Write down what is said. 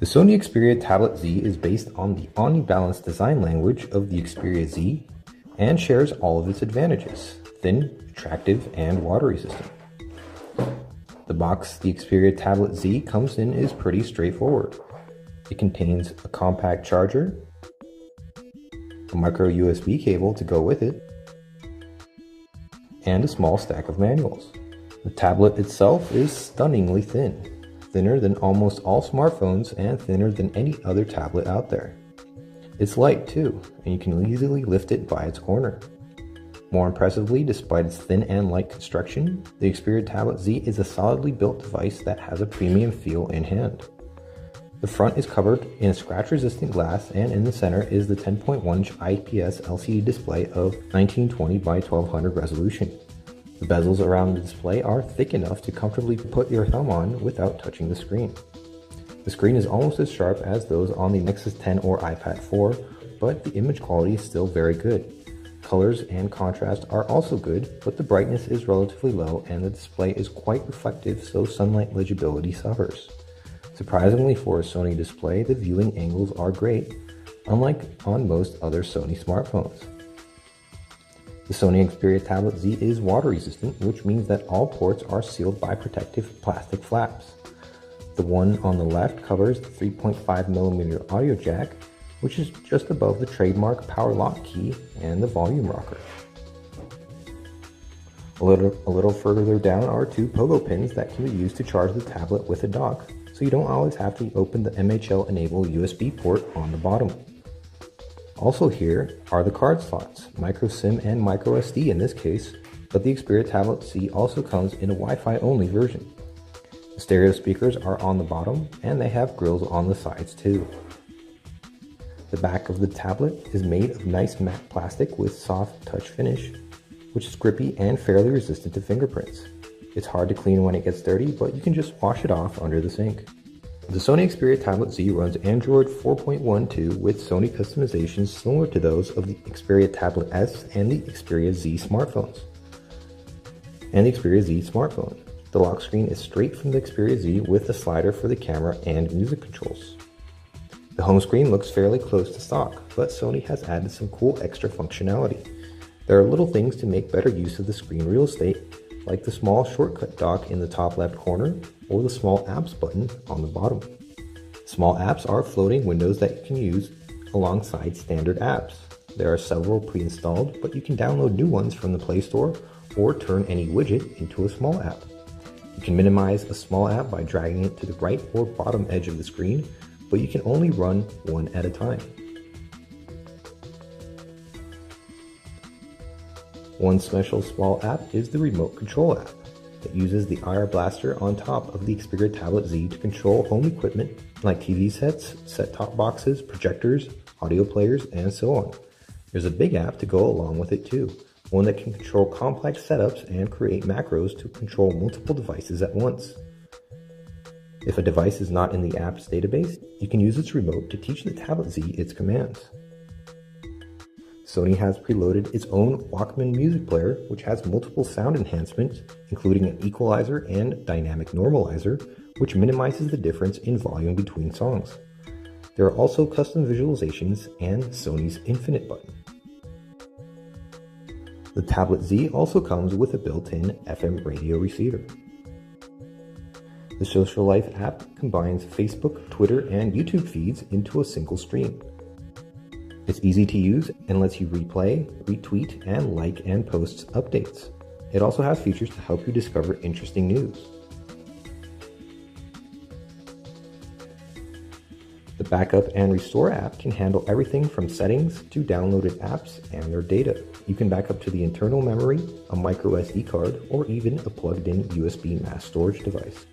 The Sony Xperia Tablet Z is based on the omni-balanced design language of the Xperia Z and shares all of its advantages: thin, attractive, and water resistant. The box the Xperia Tablet Z comes in is pretty straightforward. It contains a compact charger, a micro USB cable to go with it, and a small stack of manuals. The tablet itself is stunningly thin, thinner than almost all smartphones and thinner than any other tablet out there. It's light too, and you can easily lift it by its corner. More impressively, despite its thin and light construction, the Xperia Tablet Z is a solidly built device that has a premium feel in hand. The front is covered in a scratch-resistant glass, and in the center is the 10.1-inch IPS LCD display of 1920 by 1200 resolution. The bezels around the display are thick enough to comfortably put your thumb on without touching the screen. The screen is almost as sharp as those on the Nexus 10 or iPad 4, but the image quality is still very good. Colors and contrast are also good, but the brightness is relatively low and the display is quite reflective, so sunlight legibility suffers. Surprisingly, for a Sony display, the viewing angles are great, unlike on most other Sony smartphones. The Sony Xperia Tablet Z is water resistant, which means that all ports are sealed by protective plastic flaps. The one on the left covers the 3.5mm audio jack, which is just above the trademark power lock key and the volume rocker. A little further down are two pogo pins that can be used to charge the tablet with a dock, so you don't always have to open the MHL-enabled USB port on the bottom. Also here are the card slots, micro SIM and micro SD in this case, but the Xperia Tablet Z also comes in a Wi-Fi only version. The stereo speakers are on the bottom, and they have grills on the sides too. The back of the tablet is made of nice matte plastic with soft touch finish, which is grippy and fairly resistant to fingerprints. It's hard to clean when it gets dirty, but you can just wash it off under the sink. The Sony Xperia Tablet Z runs Android 4.12 with Sony customizations similar to those of the Xperia Tablet S and the Xperia Z smartphones. The lock screen is straight from the Xperia Z with a slider for the camera and music controls. The home screen looks fairly close to stock, but Sony has added some cool extra functionality. There are little things to make better use of the screen real estate, like the small shortcut dock in the top left corner or the small apps button on the bottom. Small apps are floating windows that you can use alongside standard apps. There are several pre-installed, but you can download new ones from the Play Store or turn any widget into a small app. You can minimize a small app by dragging it to the right or bottom edge of the screen, but you can only run one at a time. One special small app is the remote control app that uses the IR blaster on top of the Xperia Tablet Z to control home equipment like TV sets, set-top boxes, projectors, audio players, and so on. There's a big app to go along with it too, one that can control complex setups and create macros to control multiple devices at once. If a device is not in the app's database, you can use its remote to teach the Tablet Z its commands. Sony has preloaded its own Walkman music player, which has multiple sound enhancements, including an equalizer and dynamic normalizer, which minimizes the difference in volume between songs. There are also custom visualizations and Sony's Infinite button. The Tablet Z also comes with a built-in FM radio receiver. The Social Life app combines Facebook, Twitter, and YouTube feeds into a single stream. It's easy to use and lets you replay, retweet, and like and post updates. It also has features to help you discover interesting news. The Backup and Restore app can handle everything from settings to downloaded apps and their data. You can back up to the internal memory, a micro SD card, or even a plugged-in USB mass storage device.